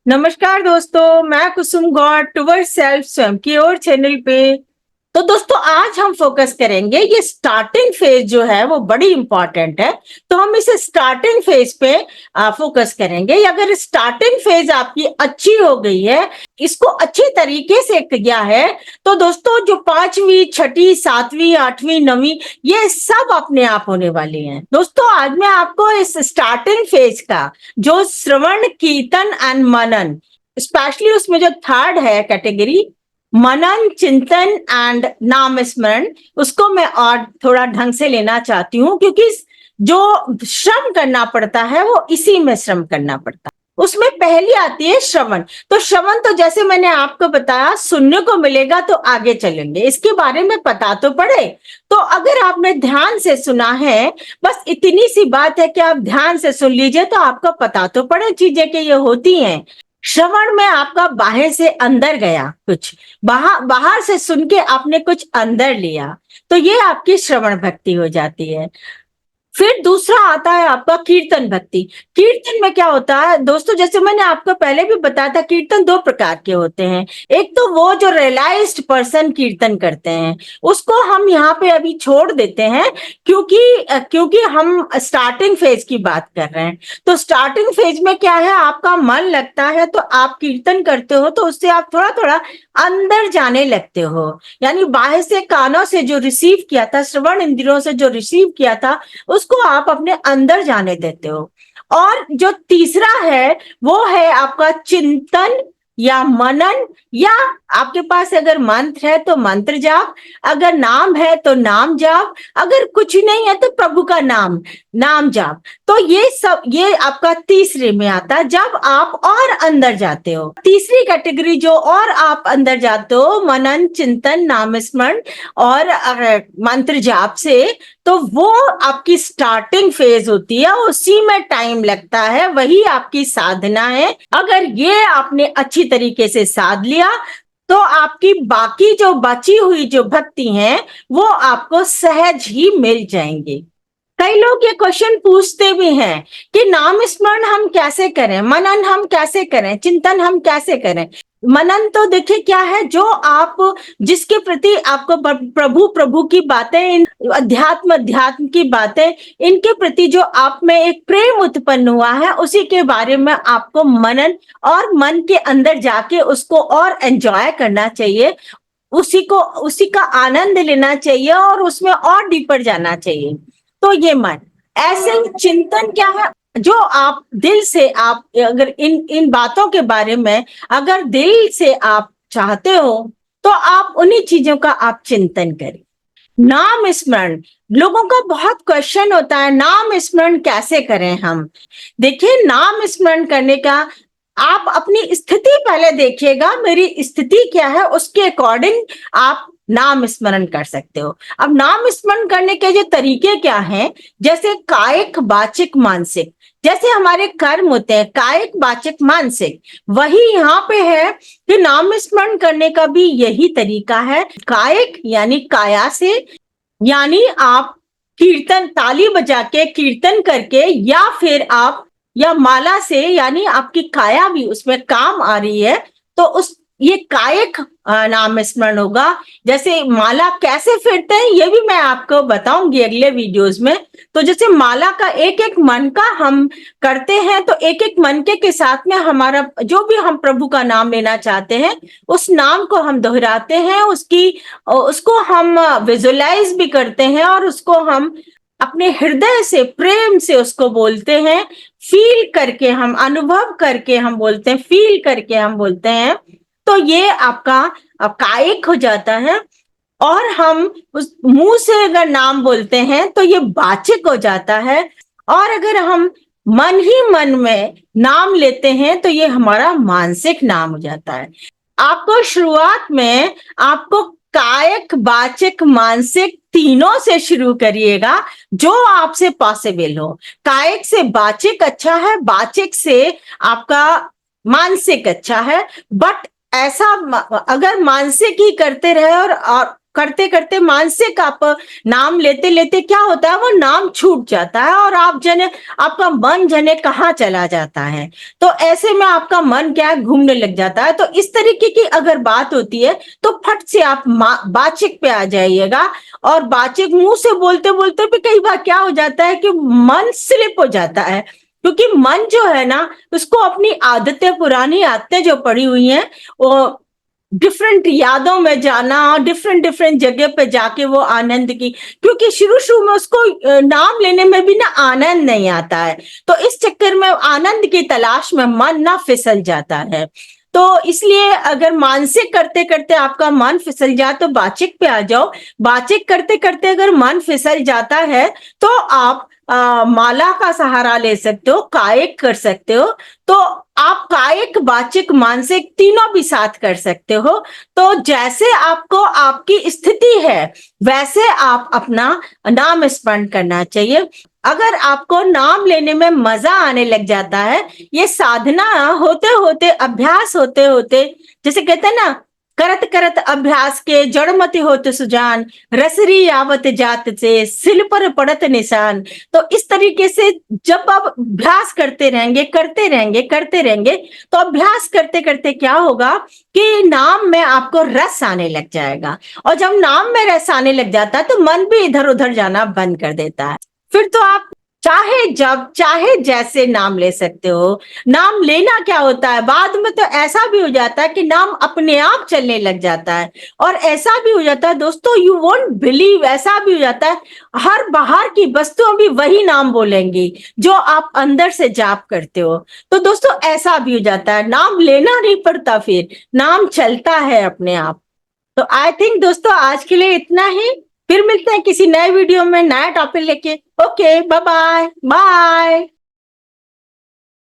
नमस्कार दोस्तों, मैं कुसुम गौड़ टुवर्ड सेल्फ स्वयं की ओर चैनल पे। तो दोस्तों आज हम फोकस करेंगे, ये स्टार्टिंग फेज जो है वो बड़ी इंपॉर्टेंट है। तो हम इसे स्टार्टिंग फेज पे फोकस करेंगे। अगर स्टार्टिंग फेज आपकी अच्छी हो गई है, इसको अच्छी तरीके से किया है, तो दोस्तों जो 5वीं, 6ठी, 7वीं, 8वीं, 9वीं ये सब अपने आप होने वाली हैं। दोस्तों आज मैं आपको इस स्टार्टिंग फेज का जो श्रवण, कीर्तन एंड मनन, स्पेशली उसमें जो थर्ड है कैटेगरी मनन, चिंतन एंड नाम स्मरण, उसको मैं और थोड़ा ढंग से लेना चाहती हूँ, क्योंकि जो श्रम करना पड़ता है वो इसी में श्रम करना पड़ता है। उसमें पहली आती है श्रवण। तो श्रवण तो जैसे मैंने आपको बताया सुनने को मिलेगा तो आगे चलेंगे, इसके बारे में पता तो पड़े। तो अगर आपने ध्यान से सुना है, बस इतनी सी बात है कि आप ध्यान से सुन लीजिए तो आपको पता तो पड़े चीजें कि ये होती हैं। श्रवण में आपका बाहर से अंदर गया, कुछ बाहर से सुन के आपने कुछ अंदर लिया, तो ये आपकी श्रवण भक्ति हो जाती है। फिर दूसरा आता है आपका कीर्तन भक्ति। कीर्तन में क्या होता है दोस्तों, जैसे मैंने आपको पहले भी बताया था, कीर्तन दो प्रकार के होते हैं। एक तो वो जो रियलाइज्ड पर्सन कीर्तन करते हैं, उसको हम यहाँ पे अभी छोड़ देते हैं, क्योंकि हम स्टार्टिंग फेज की बात कर रहे हैं। तो स्टार्टिंग फेज में क्या है, आपका मन लगता है तो आप कीर्तन करते हो, तो उससे आप थोड़ा थोड़ा अंदर जाने लगते हो। यानी बाहर से कानों से जो रिसीव किया था, श्रवण इंद्रियों से जो रिसीव किया था, उसको आप अपने अंदर जाने देते हो। और जो तीसरा है वो है आपका चिंतन या मनन, या आपके पास अगर मंत्र है तो मंत्र जाप, अगर नाम है तो नाम जाप, अगर कुछ नहीं है तो प्रभु का नाम जाप। तो ये आपका तीसरे में आता है, जब आप और अंदर जाते हो। तीसरी कैटेगरी जो और आप अंदर जाते हो मनन, चिंतन, नाम स्मरण और मंत्र जाप से, तो वो आपकी स्टार्टिंग फेज होती है, उसी में टाइम लगता है, वही आपकी साधना है। अगर ये आपने अच्छी तरीके से साध लिया तो आपकी बाकी जो बची हुई जो भक्ति है वो आपको सहज ही मिल जाएंगे। कई लोग ये क्वेश्चन पूछते भी हैं कि नाम स्मरण हम कैसे करें, मनन हम कैसे करें, चिंतन हम कैसे करें। मनन तो देखिए क्या है, जो आप जिसके प्रति आपको प्रभु की बातें, अध्यात्म की बातें, इनके प्रति जो आप में एक प्रेम उत्पन्न हुआ है, उसी के बारे में आपको मनन और मन के अंदर जाके उसको और एंजॉय करना चाहिए, उसी का आनंद लेना चाहिए और उसमें और डीपर जाना चाहिए। तो ये मन ऐसे चिंतन क्या है, जो आप दिल से, आप अगर इन बातों के बारे में अगर दिल से आप चाहते हो तो आप उन्हीं चीजों का आप चिंतन करें। नाम स्मरण, लोगों का बहुत क्वेश्चन होता है, नाम स्मरण कैसे करें हम। देखिए नाम स्मरण करने का आप अपनी स्थिति पहले देखिएगा, मेरी स्थिति क्या है, उसके अकॉर्डिंग आप नाम स्मरण कर सकते हो। अब नाम स्मरण करने के जो तरीके क्या हैं, जैसे कायिक, वाचिक, मानसिक, जैसे हमारे कर्म होते हैं कायिक, वाचिक, मानसिक, वही यहाँ पे है कि नाम स्मरण करने का भी यही तरीका है। कायिक यानी काया से, यानी आप कीर्तन, ताली बजा के कीर्तन करके, या फिर आप या माला से, यानी आपकी काया भी उसमें काम आ रही है, तो उस ये कायिक नाम स्मरण होगा। जैसे माला कैसे फेरते हैं ये भी मैं आपको बताऊंगी अगले वीडियोस में। तो जैसे माला का एक एक मन का हम करते हैं, तो एक एक मन के साथ में हमारा जो भी हम प्रभु का नाम लेना चाहते हैं, उस नाम को हम दोहराते हैं, उसको हम विजुलाइज भी करते हैं, और उसको हम अपने हृदय से, प्रेम से उसको बोलते हैं, फील करके हम, अनुभव करके हम बोलते हैं, फील करके हम बोलते हैं। तो ये आपका कायिक हो जाता है। और हम उस मुंह से अगर नाम बोलते हैं तो ये वाचिक हो जाता है। और अगर हम मन ही मन में नाम लेते हैं तो ये हमारा मानसिक नाम हो जाता है। आपको शुरुआत में आपको कायिक, वाचिक, मानसिक तीनों से शुरू करिएगा, जो आपसे पॉसिबल हो। कायिक से वाचिक अच्छा है, वाचिक से आपका मानसिक अच्छा है, बट ऐसा अगर मानसिक ही करते रहे और करते करते मानसिक आप नाम लेते लेते क्या होता है, वो नाम छूट जाता है और आप जने आपका मन जने कहाँ चला जाता है। तो ऐसे में आपका मन क्या है, घूमने लग जाता है। तो इस तरीके की अगर बात होती है तो फट से आप वाचिक पे आ जाइएगा। और वाचिक मुंह से बोलते बोलते भी कई बार क्या हो जाता है कि मन स्लिप हो जाता है, क्योंकि मन जो है ना, उसको अपनी आदतें, पुरानी आदतें जो पड़ी हुई हैं, वो डिफरेंट यादों में जाना और डिफरेंट डिफरेंट जगह पे जाके वो आनंद की, क्योंकि शुरू शुरू में उसको नाम लेने में भी ना आनंद नहीं आता है, तो इस चक्कर में आनंद की तलाश में मन ना फिसल जाता है। तो इसलिए अगर मानसिक करते करते आपका मन फिसल जाए तो वाचिक पे आ जाओ। वाचिक करते करते अगर मन फिसल जाता है तो आप माला का सहारा ले सकते हो, कायिक कर सकते हो। तो आप कायिक, वाचिक, मानसिक तीनों भी साथ कर सकते हो। तो जैसे आपको आपकी स्थिति है वैसे आप अपना नाम स्मरण करना चाहिए। अगर आपको नाम लेने में मजा आने लग जाता है, ये साधना होते होते, अभ्यास होते होते, जैसे कहते हैं ना, करत करत अभ्यास के जड़मति होत सुजान, रसरी आवत जात से सिल पर पड़त निशान। तो इस तरीके से जब आप अभ्यास करते रहेंगे करते रहेंगे करते रहेंगे, तो अभ्यास करते करते क्या होगा कि नाम में आपको रस आने लग जाएगा। और जब नाम में रस आने लग जाता है तो मन भी इधर उधर जाना बंद कर देता है। फिर तो आप चाहे जब चाहे जैसे नाम ले सकते हो। नाम लेना क्या होता है, बाद में तो ऐसा भी हो जाता है कि नाम अपने आप चलने लग जाता है। और ऐसा भी हो जाता है दोस्तों, यू वोंट बिलीव, ऐसा भी हो जाता है हर बाहर की वस्तुएं भी वही नाम बोलेंगी जो आप अंदर से जाप करते हो। तो दोस्तों ऐसा भी हो जाता है, नाम लेना नहीं पड़ता, फिर नाम चलता है अपने आप। तो आई थिंक दोस्तों आज के लिए इतना ही। फिर मिलते हैं किसी नए वीडियो में नया टॉपिक लेके। Okay, bye bye bye.